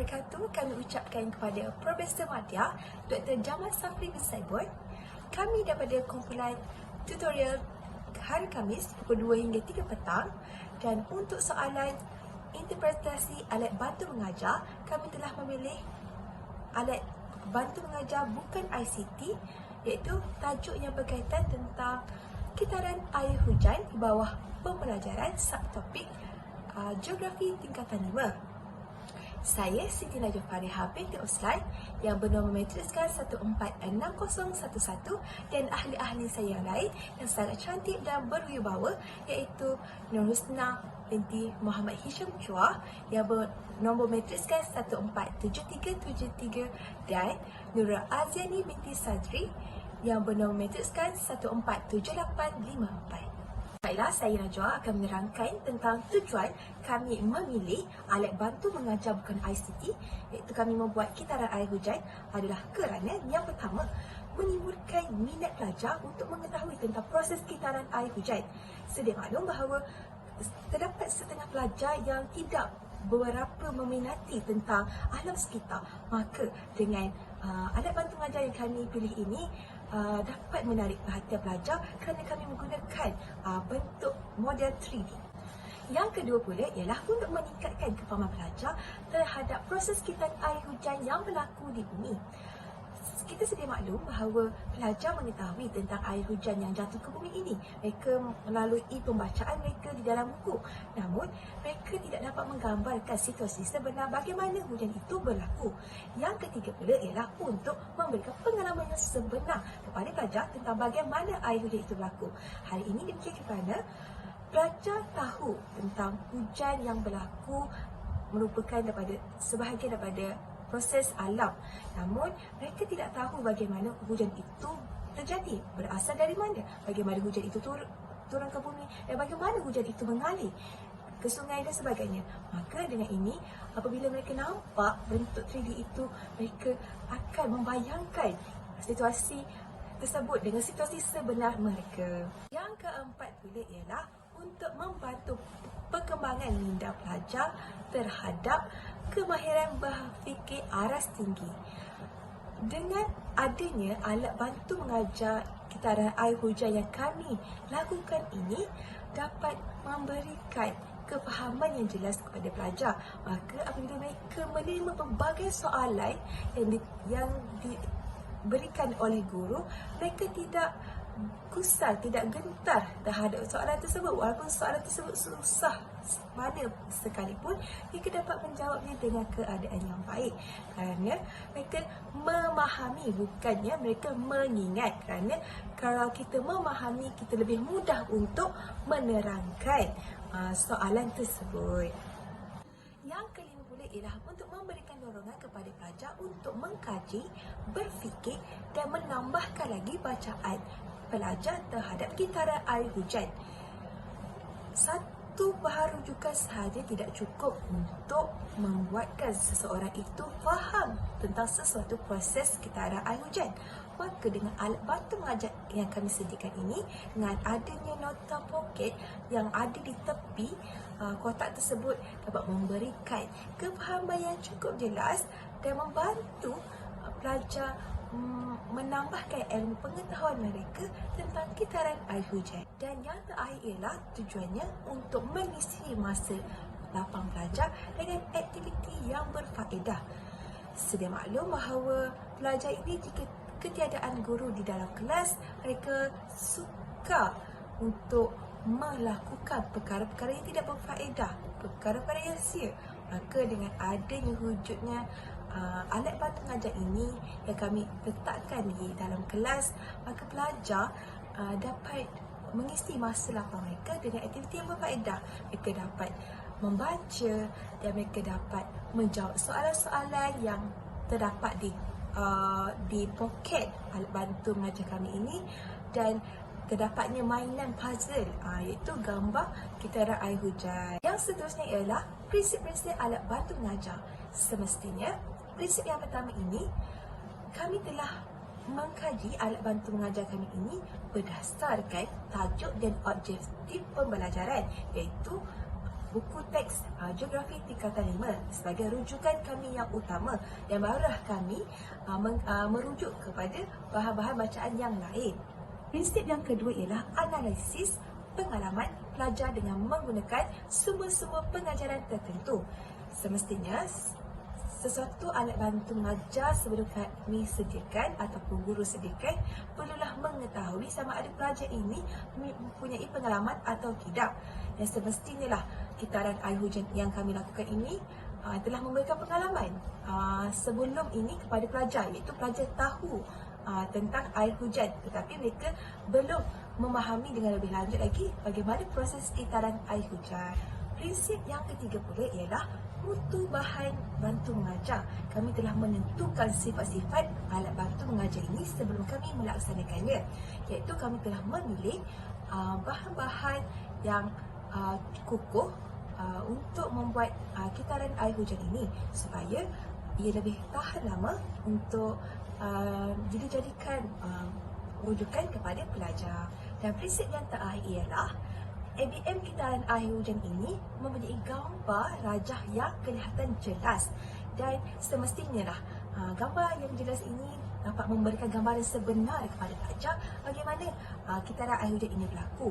wabarakatuh. Kami ucapkan kepada Profesor Madya, Dr. Jamal Safri bin Saibon. Kami daripada kumpulan tutorial hari Khamis pukul 2 hingga 3 petang. Dan untuk soalan interpretasi alat bantu mengajar, kami telah memilih alat bantu mengajar bukan ICT, iaitu tajuk yang berkaitan tentang kitaran air hujan di bawah pembelajaran subtopik Geografi tingkatan 5. Saya Siti Najwa Fariha binti Uslan yang bernombor matriskal 146011 dan ahli-ahli saya yang lain yang sangat cantik dan berwibawa iaitu Nur Husna binti Muhammad Hisham Chua yang bernombor matriskal 147373 dan Nura Aziani binti Sadri yang bernombor matriskal 147854. Baiklah, saya Najwa akan menerangkan tentang tujuan kami memilih alat bantu mengajar bukan ICT, iaitu kami membuat kitaran air hujan adalah kerana yang pertama, menimbulkan minat pelajar untuk mengetahui tentang proses kitaran air hujan. Sedia maklum bahawa terdapat setengah pelajar yang tidak berapa meminati tentang alam sekitar, maka dengan alat bantu mengajar yang kami pilih ini dapat menarik perhatian pelajar kerana kami menggunakan bentuk model 3D. Yang kedua pula ialah untuk meningkatkan kefahaman pelajar terhadap proses kitaran air hujan yang berlaku di bumi. Kita sedia maklum bahawa pelajar mengetahui tentang air hujan yang jatuh ke bumi ini. Mereka melalui pembacaan mereka di dalam buku. Namun, mereka tidak dapat menggambarkan situasi sebenar bagaimana hujan itu berlaku. Yang ketiga pula ialah untuk memberikan pengalaman yang sebenar kepada pelajar tentang bagaimana air hujan itu berlaku. Hari ini demikian kerana pelajar tahu tentang hujan yang berlaku merupakan sebahagian daripada proses alam. Namun, mereka tidak tahu bagaimana hujan itu terjadi, berasal dari mana, bagaimana hujan itu turun ke bumi dan bagaimana hujan itu mengalir ke sungai dan sebagainya. Maka dengan ini, apabila mereka nampak bentuk 3D itu, mereka akan membayangkan situasi tersebut dengan situasi sebenar mereka. Yang keempat pula ialah untuk membantu perkembangan minda pelajar terhadap kemahiran berfikir aras tinggi. Dengan adanya alat bantu mengajar kitaran air hujan yang kami lakukan ini dapat memberikan kefahaman yang jelas kepada pelajar. Maka apabila mereka menerima pelbagai soalan yang diberikan oleh guru, mereka tidak kusal, tidak gentar terhadap soalan tersebut. Walaupun soalan tersebut susah mana sekalipun, mereka dapat menjawabnya dengan keadaan yang baik kerana mereka memahami, bukannya mereka mengingat. Kerana kalau kita memahami, kita lebih mudah untuk menerangkan soalan tersebut. Yang kelima pula ialah untuk memberikan dorongan kepada pelajar untuk mengkaji, berfikir dan menambahkan lagi bacaan pelajar terhadap kitaran air hujan. Satu rujukan sahaja tidak cukup untuk membuatkan seseorang itu faham tentang sesuatu proses kitaran air hujan. Maka dengan alat bantu mengajar yang kami sediakan ini, dengan adanya nota poket yang ada di tepi kotak tersebut, dapat memberikan kefahaman yang cukup jelas dan membantu pelajar menambahkan ilmu pengetahuan mereka tentang kitaran air hujan. Dan yang terakhir ialah tujuannya untuk mengisi masa lapang pelajar dengan aktiviti yang berfaedah. Sedia maklum bahawa pelajar ini jika ketiadaan guru di dalam kelas, mereka suka untuk melakukan perkara-perkara yang tidak berfaedah, perkara-perkara yang sia. Maka dengan adanya wujudnya alat bantu mengajar ini yang kami letakkan di dalam kelas, maka pelajar dapat mengisi masa lapang mereka dengan aktiviti yang berfaedah. Mereka dapat membaca dan mereka dapat menjawab soalan-soalan yang terdapat di poket alat bantu mengajar kami ini, dan terdapatnya mainan puzzle iaitu gambar kitaran air hujan. Yang seterusnya ialah prinsip-prinsip alat bantu mengajar. Semestinya prinsip yang pertama ini, kami telah mengkaji alat bantu mengajar kami ini berdasarkan tajuk dan objektif pembelajaran, iaitu buku teks Geografi tingkatan 5 sebagai rujukan kami yang utama, dan barulah kami merujuk kepada bahan-bahan bacaan yang lain. Prinsip yang kedua ialah analisis pengalaman pelajar dengan menggunakan sumber-sumber pengajaran tertentu. Semestinya sesuatu alat bantu mengajar sebelum kami sediakan ataupun guru sediakan, perlulah mengetahui sama ada pelajar ini mempunyai pengalaman atau tidak. Dan semestinya lah kitaran air hujan yang kami lakukan ini telah memberikan pengalaman sebelum ini kepada pelajar, iaitu pelajar tahu tentang air hujan, tetapi mereka belum memahami dengan lebih lanjut lagi bagaimana proses kitaran air hujan. Prinsip yang ketiga pula ialah mutu bahan bantu mengajar. Kami telah menentukan sifat-sifat alat bantu mengajar ini sebelum kami melaksanakannya, iaitu kami telah memilih bahan-bahan yang kukuh untuk membuat kitaran air hujan ini supaya ia lebih tahan lama untuk dijadikan rujukan kepada pelajar. Dan prinsip yang terakhir ialah ABM kitaran air hujan ini mempunyai gambar rajah yang kelihatan jelas, dan semestinya lah gambar yang jelas ini dapat memberikan gambaran sebenar kepada pelajar bagaimana kitaran air hujan ini berlaku.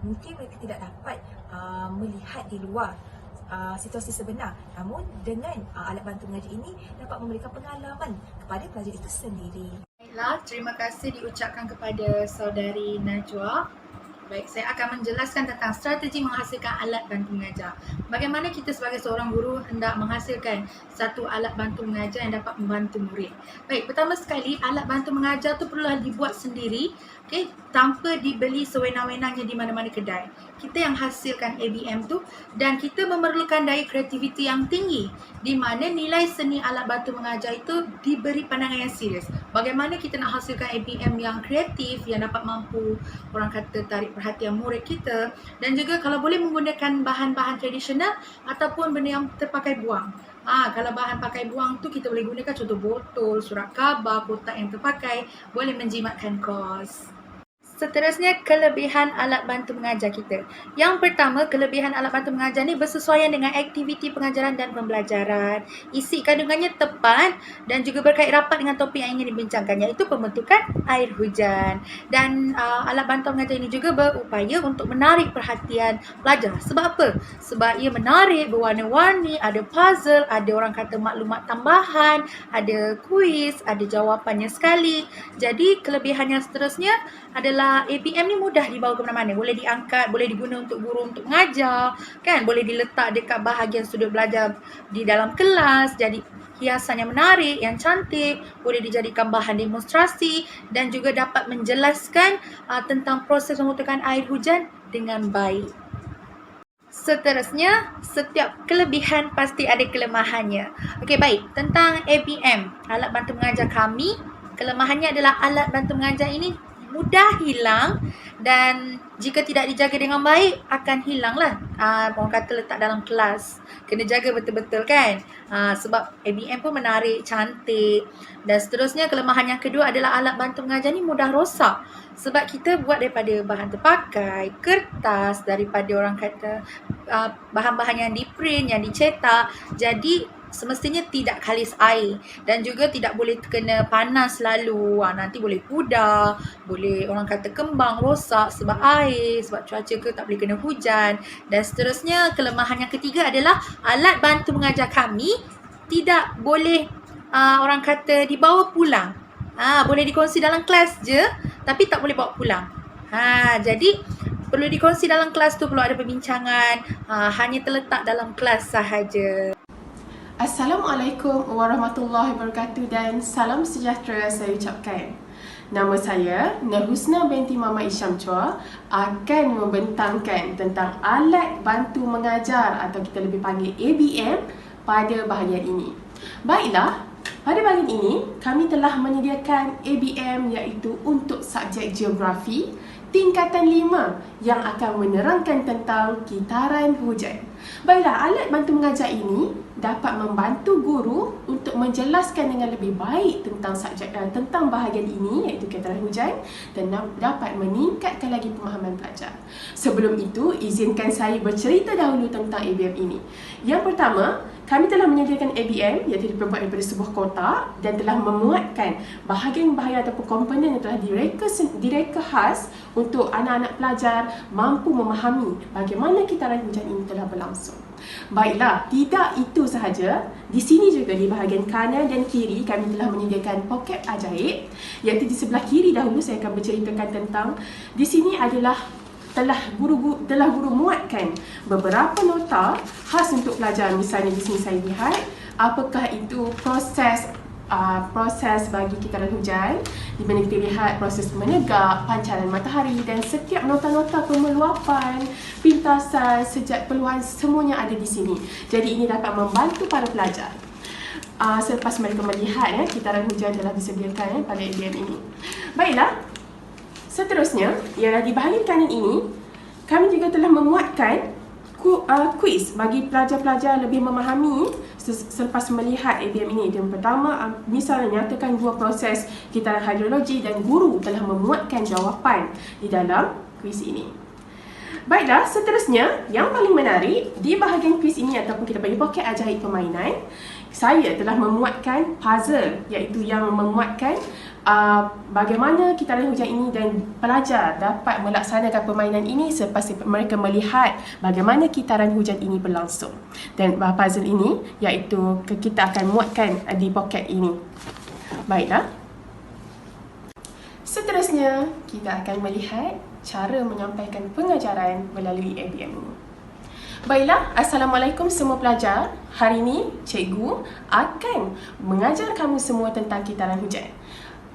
Mungkin mereka tidak dapat melihat di luar situasi sebenar, namun dengan alat bantu mengajar ini dapat memberikan pengalaman kepada pelajar itu sendiri. Baiklah, terima kasih diucapkan kepada saudari Najwa. Baik, saya akan menjelaskan tentang strategi menghasilkan alat bantu mengajar. Bagaimana kita sebagai seorang guru hendak menghasilkan satu alat bantu mengajar yang dapat membantu murid. Baik, pertama sekali alat bantu mengajar tu perlulah dibuat sendiri, okey, tanpa dibeli sewenang-wenangnya di mana-mana kedai. Kita yang hasilkan ABM tu, dan kita memerlukan daya kreativiti yang tinggi di mana nilai seni alat bantu mengajar itu diberi pandangan yang serius. Bagaimana kita nak hasilkan ABM yang kreatif, yang dapat mampu orang kata tarik perhatian murid kita, dan juga kalau boleh menggunakan bahan-bahan tradisional ataupun benda yang terpakai buang. Kalau bahan pakai buang tu kita boleh gunakan contoh botol, surat khabar, kotak yang terpakai, boleh menjimatkan kos. Seterusnya, kelebihan alat bantu mengajar kita. Yang pertama, kelebihan alat bantu mengajar ni bersesuaian dengan aktiviti pengajaran dan pembelajaran. Isi kandungannya tepat dan juga berkait rapat dengan topik yang ingin dibincangkan, iaitu pembentukan air hujan. Dan alat bantu mengajar ini juga berupaya untuk menarik perhatian pelajar. Sebab apa? Sebab ia menarik, berwarna-warni, ada puzzle, ada orang kata maklumat tambahan, ada kuis, ada jawapannya sekali. Jadi kelebihan yang seterusnya adalah ABM ni mudah dibawa ke mana-mana. Boleh diangkat, boleh diguna untuk guru untuk mengajar, kan? Boleh diletak dekat bahagian sudut belajar di dalam kelas. Jadi hiasan yang menarik, yang cantik, boleh dijadikan bahan demonstrasi dan juga dapat menjelaskan tentang proses pembentukan air hujan dengan baik. Seterusnya, setiap kelebihan pasti ada kelemahannya. Okey, baik. Tentang ABM, alat bantu mengajar kami, kelemahannya adalah alat bantu mengajar ini mudah hilang, dan jika tidak dijaga dengan baik akan hilanglah. Orang kata letak dalam kelas, kena jaga betul-betul, kan? Sebab ABM pun menarik, cantik. Dan seterusnya, kelemahan yang kedua adalah alat bantu mengajar ni mudah rosak. Sebab kita buat daripada bahan terpakai, kertas, daripada orang kata bahan-bahan yang diprint, yang dicetak. Jadi semestinya tidak kalis air dan juga tidak boleh kena panas selalu. Nanti boleh pudar, boleh orang kata kembang, rosak sebab air, sebab cuaca ke, tak boleh kena hujan. Dan seterusnya, kelemahan yang ketiga adalah alat bantu mengajar kami tidak boleh orang kata dibawa pulang. Boleh dikongsi dalam kelas je, tapi tak boleh bawa pulang. Jadi perlu dikongsi dalam kelas tu, perlu ada perbincangan, hanya terletak dalam kelas sahaja. Assalamualaikum warahmatullahi wabarakatuh dan salam sejahtera saya ucapkan. Nama saya Nurhusna binti Mama Isyam Chua akan membentangkan tentang alat bantu mengajar atau kita lebih panggil ABM pada bahagian ini. Baiklah, pada bahagian ini kami telah menyediakan ABM iaitu untuk subjek geografi tingkatan 5 yang akan menerangkan tentang kitaran hujan. Baiklah, alat bantu mengajar ini dapat membantu guru untuk menjelaskan dengan lebih baik tentang tentang bahagian ini, iaitu kitaran hujan, dan dapat meningkatkan lagi pemahaman pelajar. Sebelum itu, izinkan saya bercerita dahulu tentang ABM ini. Yang pertama, kami telah menyediakan ABM iaitu diperbuat daripada sebuah kotak dan telah memuatkan bahagian-bahagian ataupun komponen yang telah direka khas untuk anak-anak pelajar mampu memahami bagaimana kitaran hujan ini telah berlangsung. Baiklah, tidak itu sahaja. Di sini juga di bahagian kanan dan kiri kami telah menyediakan poket ajaib, iaitu di sebelah kiri dahulu saya akan berceritakan tentang di sini adalah telah guru muatkan beberapa nota khas untuk pelajar. Misalnya di sini saya lihat apakah itu proses bagi kitaran hujan, di mana kita lihat proses menegak, pancaran matahari, dan setiap nota-nota pemeluapan, pintasan, sejak peluhan, semuanya ada di sini. Jadi ini dapat membantu para pelajar selepas mereka melihat kitaran hujan telah disediakan pada ABM ini. Baiklah, seterusnya ialah di bahagian kanan ini kami juga telah memuatkan kuis bagi pelajar-pelajar lebih memahami selepas melihat ABM ini. Yang pertama, misalnya nyatakan dua proses kitaran hidrologi dan guru telah memuatkan jawapan di dalam kuis ini. Baiklah, seterusnya yang paling menarik di bahagian kuis ini ataupun kita bagi poket ajaib permainan, saya telah memuatkan puzzle, iaitu yang memuatkan bagaimana kitaran hujan ini dan pelajar dapat melaksanakan permainan ini selepas mereka melihat bagaimana kitaran hujan ini berlangsung. Dan puzzle ini iaitu kita akan muatkan di poket ini. Baiklah. Seterusnya kita akan melihat cara menyampaikan pengajaran melalui ABM ini. Baiklah, Assalamualaikum semua pelajar. Hari ini cikgu akan mengajar kamu semua tentang kitaran hujan.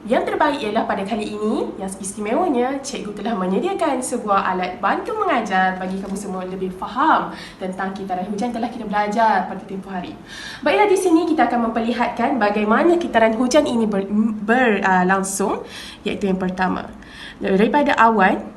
Yang terbaik ialah pada kali ini, yang istimewanya, cikgu telah menyediakan sebuah alat bantu mengajar bagi kamu semua lebih faham tentang kitaran hujan telah kita belajar pada tempoh hari. Baiklah, di sini kita akan memperlihatkan bagaimana kitaran hujan ini berlangsung, iaitu yang pertama. Daripada awan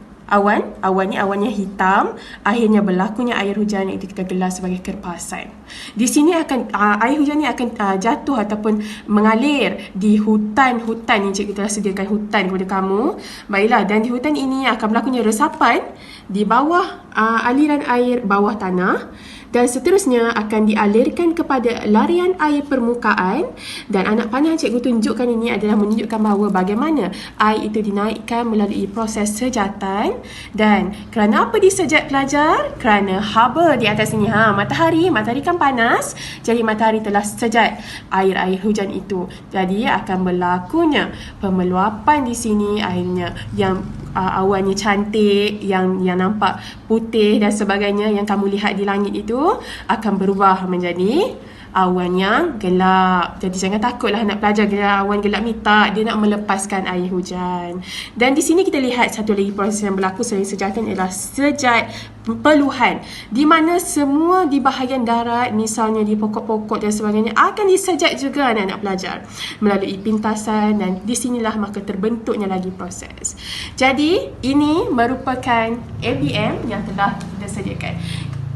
ni awannya hitam, akhirnya berlakunya air hujan, itu kita gelar sebagai kerpasan. Di sini akan air hujan ni akan jatuh ataupun mengalir di hutan-hutan yang cikgu telah sediakan hutan kepada kamu. Baiklah, dan di hutan ini akan berlakunya resapan di bawah aliran air bawah tanah, dan seterusnya akan dialirkan kepada larian air permukaan. Dan anak panah cikgu tunjukkan ini adalah menunjukkan bahawa bagaimana air itu dinaikkan melalui proses sejatan. Dan kerana apa disejat pelajar? Kerana haba di atas ini, matahari kan panas, jadi matahari telah sejat air hujan itu. Jadi akan berlakunya pemeluapan di sini, akhirnya yang awannya cantik, yang nampak putih dan sebagainya yang kamu lihat di langit itu akan berubah menjadi awan yang gelap. Jadi jangan takutlah anak pelajar awan gelap ni, tak, dia nak melepaskan air hujan. Dan di sini kita lihat satu lagi proses yang berlaku selain sejatan ialah sejat peluhan, di mana semua di bahagian darat, misalnya di pokok-pokok dan sebagainya, akan disejat juga anak-anak pelajar melalui pintasan, dan di sinilah maka terbentuknya lagi proses. Jadi ini merupakan ABM yang telah kita sediakan.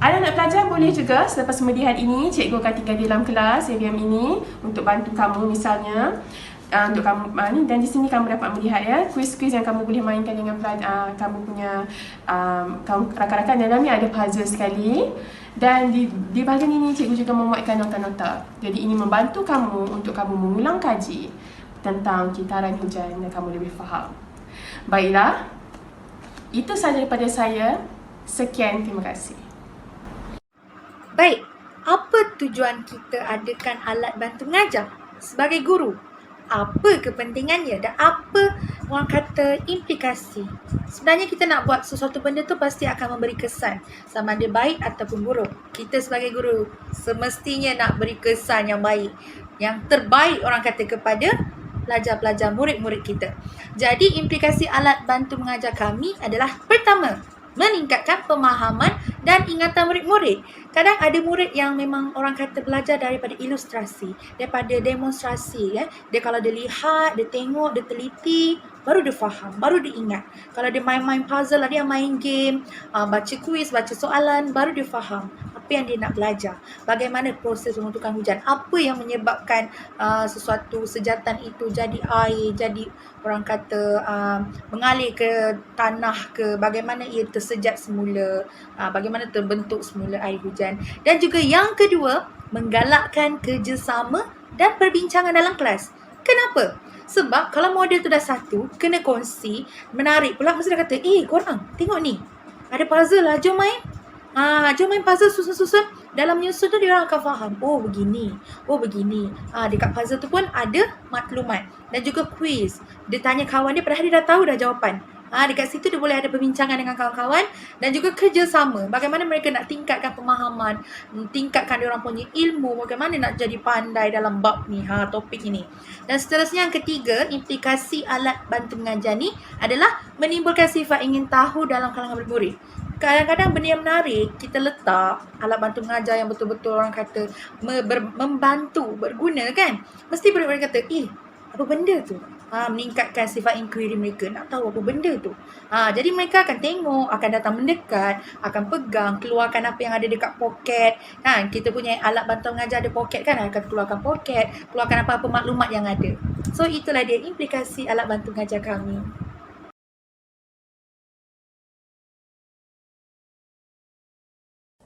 Anak-anak pelajar boleh juga selepas melihat ini, cikgu akan tinggal di dalam kelas ABM ini untuk bantu kamu, misalnya untuk kamu ni, dan di sini kamu dapat melihat kuis-kuis yang kamu boleh mainkan dengan kamu punya rakan-rakan. Dan dalamnya ada puzzle sekali, dan di bahagian ini cikgu juga memuatkan nota-nota. Jadi ini membantu kamu untuk kamu mengulang kaji tentang kitaran hujan dan kamu lebih faham. Baiklah, itu sahaja daripada saya. Sekian, terima kasih. Baik, apa tujuan kita adakan alat bantu mengajar sebagai guru? Apa kepentingannya dan apa orang kata implikasi? Sebenarnya kita nak buat sesuatu benda tu pasti akan memberi kesan, sama ada baik ataupun buruk. Kita sebagai guru semestinya nak beri kesan yang baik, yang terbaik orang kata kepada pelajar-pelajar, murid-murid kita. Jadi implikasi alat bantu mengajar kami adalah pertama, meningkatkan pemahaman dan ingatan murid-murid. Kadang ada murid yang memang orang kata belajar daripada ilustrasi, daripada demonstrasi. Dia kalau dia lihat, dia tengok, dia teliti, baru dia faham, baru dia ingat. Kalau dia main-main puzzle, dia main game, baca kuis, baca soalan, baru dia faham apa yang dia nak belajar. Bagaimana proses pembentukan hujan, apa yang menyebabkan sesuatu sejatan itu jadi air, jadi orang kata mengalir ke tanah ke, bagaimana ia tersejat semula, bagaimana terbentuk semula air hujan. Dan juga yang kedua, menggalakkan kerjasama dan perbincangan dalam kelas. Kenapa? Sebab kalau model tu dah satu, kena kongsi, menarik pula, mesti dia kata, korang tengok ni, ada puzzle lah, jom main. Jom main puzzle susun-susun. Dalam menyusun tu dia orang akan faham. Oh begini. Dekat puzzle tu pun ada maklumat. Dan juga quiz. Dia tanya kawan dia, padahal dia dah tahu dah jawapan. Dekat situ dia boleh ada perbincangan dengan kawan-kawan. Dan juga kerjasama. Bagaimana mereka nak tingkatkan pemahaman, tingkatkan dia orang punya ilmu, bagaimana nak jadi pandai dalam bab ni, topik ini. Dan seterusnya yang ketiga, implikasi alat bantu mengajar ni adalah menimbulkan sifat ingin tahu dalam kalangan murid-murid. Kadang-kadang benda yang menarik, kita letak alat bantu mengajar yang betul-betul orang kata membantu, berguna kan. Mesti murid-murid kata, apa benda tu? Meningkatkan sifat inquiry mereka, nak tahu apa benda tu. Jadi mereka akan tengok, akan datang mendekat, akan pegang, keluarkan apa yang ada dekat poket. Kita punya alat bantu mengajar ada poket kan, akan keluarkan poket, keluarkan apa-apa maklumat yang ada. So itulah dia implikasi alat bantu mengajar kami.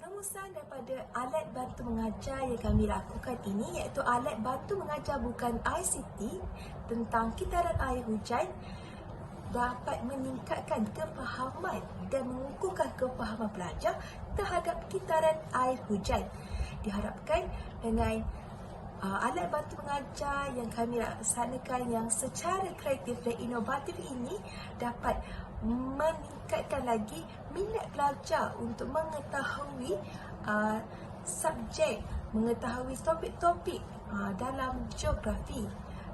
Rumusan daripada alat bantu mengajar yang kami lakukan ini iaitu alat bantu mengajar bukan ICT tentang kitaran air hujan dapat meningkatkan kefahaman dan mengukuhkan kefahaman pelajar terhadap kitaran air hujan. Diharapkan dengan alat bantu mengajar yang kami laksanakan yang secara kreatif dan inovatif ini dapat meningkatkan lagi minat pelajar untuk mengetahui subjek, mengetahui topik-topik dalam geografi.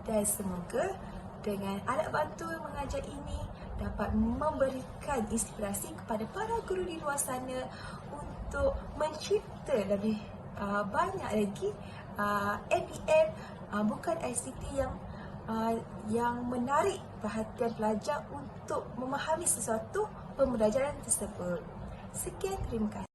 Dan semoga dengan alat bantu mengajar ini dapat memberikan inspirasi kepada para guru di luar sana untuk mencipta lebih banyak lagi ABM bukan ICT yang menarik perhatian pelajar untuk memahami sesuatu pembelajaran tersebut. Sekian, terima kasih.